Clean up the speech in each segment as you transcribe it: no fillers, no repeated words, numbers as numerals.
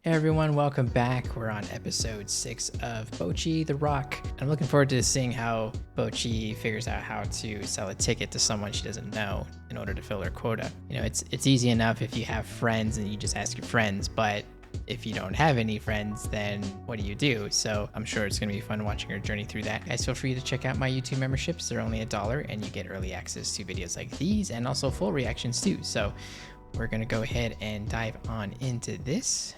Hey everyone, welcome back. We're on episode 6 of Bocchi The Rock. I'm looking forward to seeing how Bocchi figures out how to sell a ticket to someone she doesn't know in order to fill her quota. You know, it's easy enough if you have friends and you just ask your friends, but if you don't have any friends, then what do? So I'm sure it's going to be fun watching her journey through that. Guys, feel free to check out my YouTube memberships. They're only $1 and you get early access to videos like these and also full reactions too. So we're going to go ahead and dive on into this.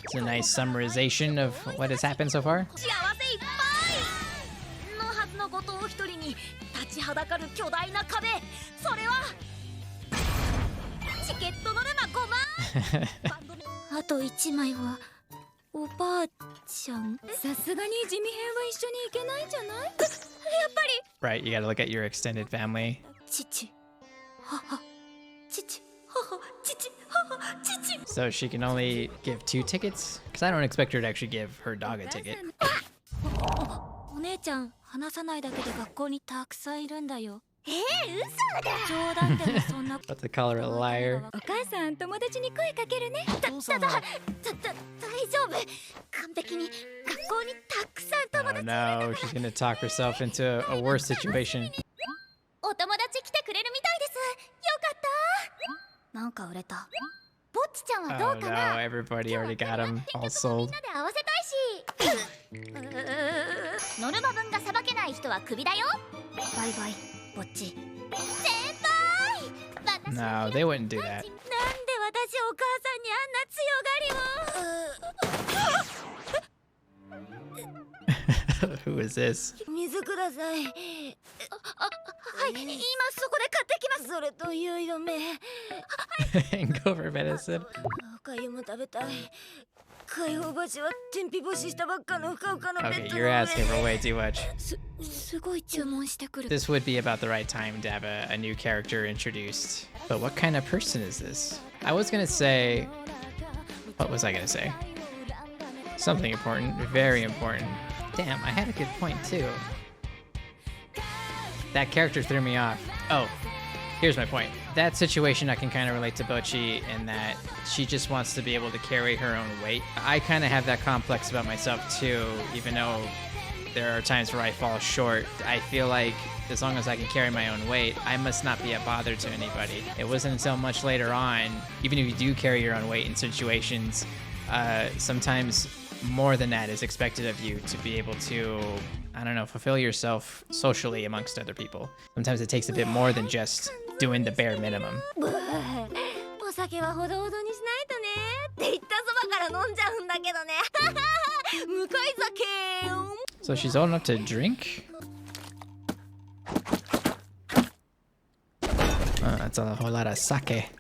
It's a nice summarization of what has happened so far. Right, you gotta look at your extended family. So she can only give 2 tickets? Because I don't expect her to actually give her dog a ticket. About to call her a liar. Oh no, she's gonna talk herself into a worse situation. Oh no, everybody already got him all sold. No, they wouldn't do that. Who is this? Hangover medicine. Okay, you're asking for way too much. This would be about the right time to have a new character introduced. But what kind of person is this? I was gonna say... What was I gonna say? Something important, very important. Damn, I had a good point too. That character threw me off. Oh, here's my point. That situation I can kind of relate to Bocchi in that she just wants to be able to carry her own weight. I kind of have that complex about myself too, even though there are times where I fall short. I feel like as long as I can carry my own weight, I must not be a bother to anybody. It wasn't until much later on, even if you do carry your own weight in situations, sometimes more than that is expected of you to be able to, I don't know, fulfill yourself socially amongst other people. Sometimes it takes a bit more than just doing the bare minimum. So she's old enough to drink? That's a whole lot of sake.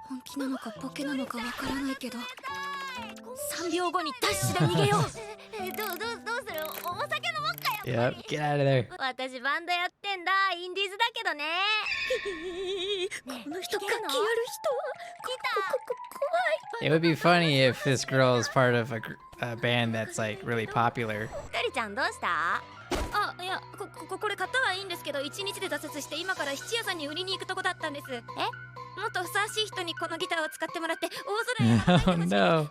Yep, get out of there. It would be funny if this girl is part of a band that's like really popular. Oh no.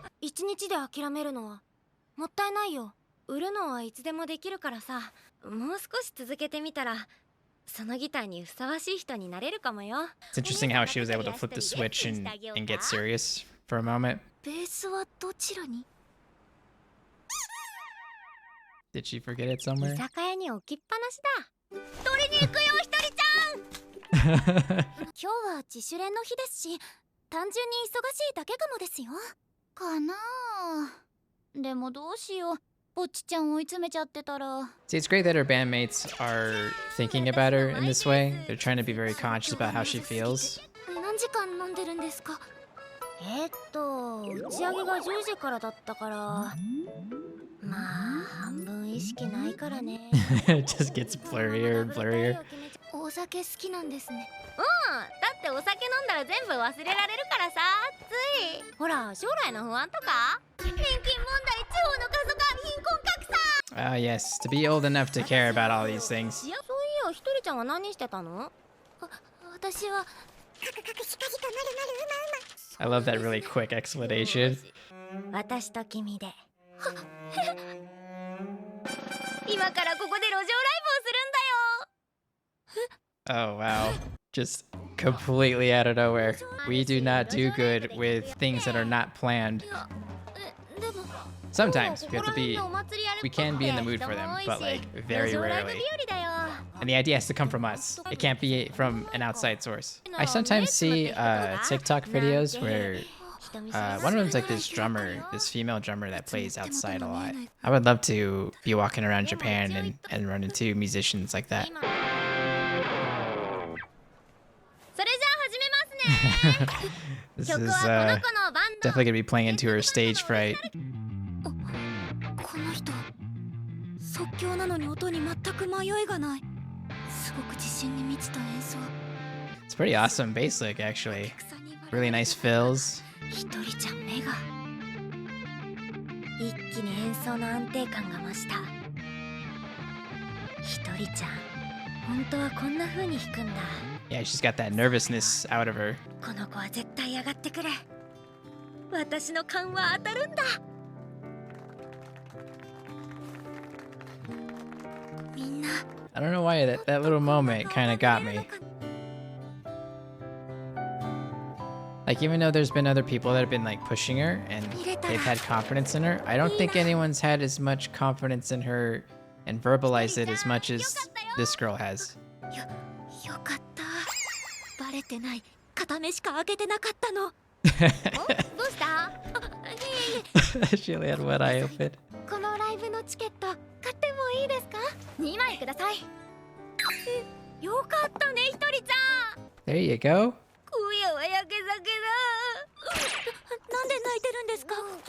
It's interesting how she was able to flip the switch and get serious for a moment. Did she forget it somewhere? See, it's great that her bandmates are thinking about her in this way. They're trying to be very conscious about how she feels. It just gets blurrier and blurrier. Ah, yes, to be old enough to care about all these things. I love that really quick explanation. 私と君で今からここで路上ライブをするんだよ Oh, wow. Just completely out of nowhere. We do not do good with things that are not planned. Sometimes we can be in the mood for them, but like very rarely. And the idea has to come from us. It can't be from an outside source. I sometimes see TikTok videos where one of them's like this drummer, this female drummer that plays outside a lot. I would love to be walking around Japan and run into musicians like that. This is definitely gonna be playing into her stage fright. この人即興なのに音に全く迷いがないすごく自信に満ちた演奏 It's pretty awesome bass lick actually. Really nice fills. 一人じゃ目が一気に演奏の安定感が増した一人じゃ本当はこんな風に弾くんだ Yeah, she's got that nervousness out of her. この子は絶対上がってくれ私の勘は当たるんだ I don't know why that little moment kind of got me. Like, even though there's been other people that have been like pushing her and they've had confidence in her, I don't think anyone's had as much confidence in her and verbalized it as much as this girl has. よかったバレてない片目しか開けてなかったのどうした She only had one eye open. このライブのチケット買ってもいいですか2枚くださいよかったねひとりちゃん There you go. 今夜は焼け酒だなんで泣いてるんですかごめん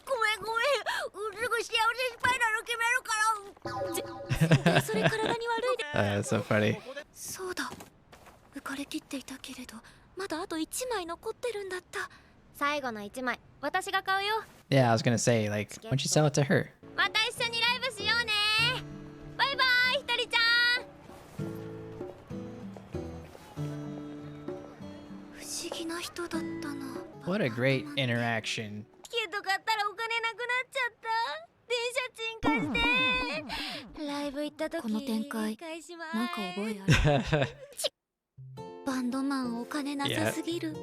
すぐ幸せスパイラル決めるからそれ体に悪いで That's so funny. そうだ浮かれきっていたけれどまだあと1枚残ってるんだった最後の1枚私が買うよ Yeah, I was gonna say, like, why don't you sell it to her? また一緒にライブしようねバイバイひとりちゃん不思議な人だったな What a great interaction. チケット買ったらお金なくなっちゃった電車賃貸してライブ行った時この展開なんか覚えあるバンドマンお金なさすぎる、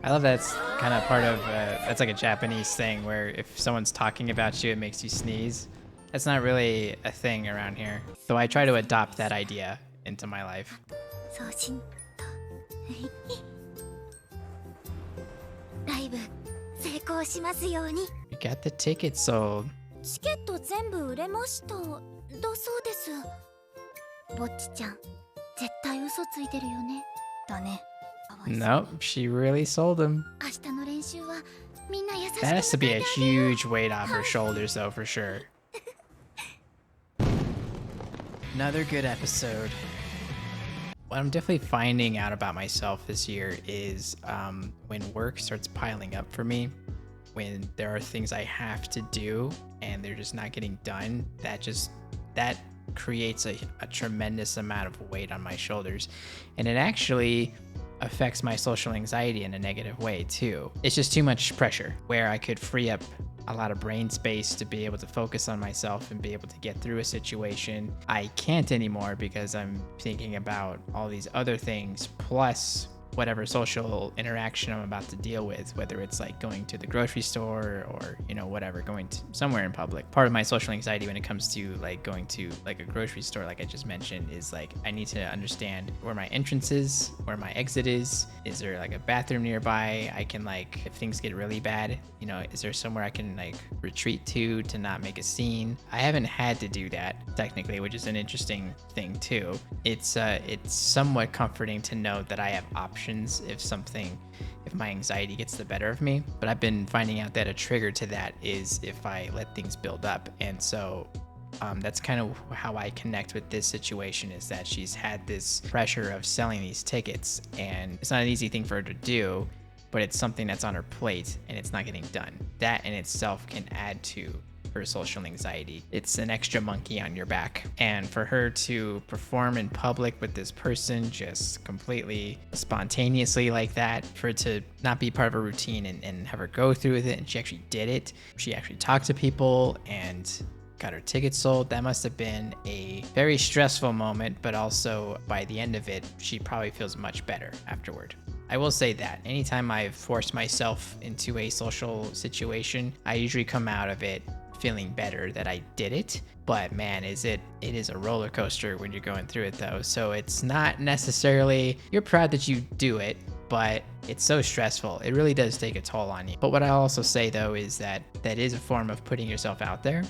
I love that's kind of part of, that's like a Japanese thing where if someone's talking about you, it makes you sneeze. That's not really a thing around here. So I try to adopt that idea into my life. そうしんとライブ成功しますように You got the tickets sold. チケット全部売れましただそうですぼっちちゃん絶対嘘ついてるよねだね Nope, she really sold them. 明日の練習はみんな優しく That has to be a huge weight off her shoulders, though, for sure. Another good episode. What I'm definitely finding out about myself this year is when work starts piling up for me, when there are things I have to do and they're just not getting done, that creates a tremendous amount of weight on my shoulders. And it actually affects my social anxiety in a negative way too. It's just too much pressure where I could free up a lot of brain space to be able to focus on myself and be able to get through a situation. I can't anymore because I'm thinking about all these other things plus whatever social interaction I'm about to deal with, whether it's like going to the grocery store or, you know, whatever, going to somewhere in public. Part of my social anxiety when it comes to like going to like a grocery store, like I just mentioned, is like I need to understand where my entrance is, where my exit is there like a bathroom nearby I can, like, if things get really bad, you know, is there somewhere I can like retreat to not make a scene? I haven't had to do that technically, which is an interesting thing too. It's somewhat comforting to know that I have options if my anxiety gets the better of me. But I've been finding out that a trigger to that is if I let things build up. And so that's kind of how I connect with this situation, is that she's had this pressure of selling these tickets and it's not an easy thing for her to do, but it's something that's on her plate and it's not getting done. That in itself can add to her social anxiety. It's an extra monkey on your back. And for her to perform in public with this person just completely spontaneously like that, for it to not be part of a routine and have her go through with it, and she actually did it. She actually talked to people and got her tickets sold. That must have been a very stressful moment, but also by the end of it, she probably feels much better afterward. I will say that anytime I've forced myself into a social situation, I usually come out of it feeling better that I did it. But man, it is a roller coaster when you're going through it though. So it's not necessarily, you're proud that you do it, but it's so stressful. It really does take a toll on you. But what I'll also say though is that is a form of putting yourself out there,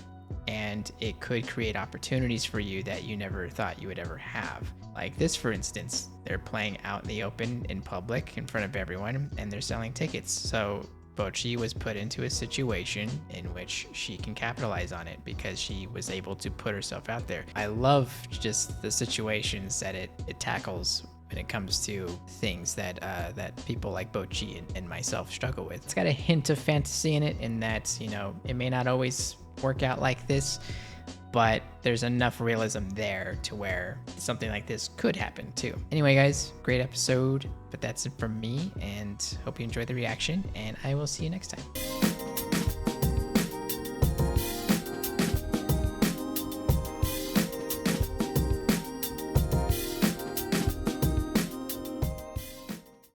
and it could create opportunities for you that you never thought you would ever have. Like this, for instance, they're playing out in the open in public in front of everyone, and they're selling tickets. So Bocchi was put into a situation in which she can capitalize on it because she was able to put herself out there. I love just the situations that it tackles when it comes to things that people like Bocchi and myself struggle with. It's got a hint of fantasy in it, in that, you know, it may not always work out like this, but there's enough realism there to where something like this could happen too. Anyway guys, great episode, but that's it from me, and hope you enjoyed the reaction, and I will see you next time.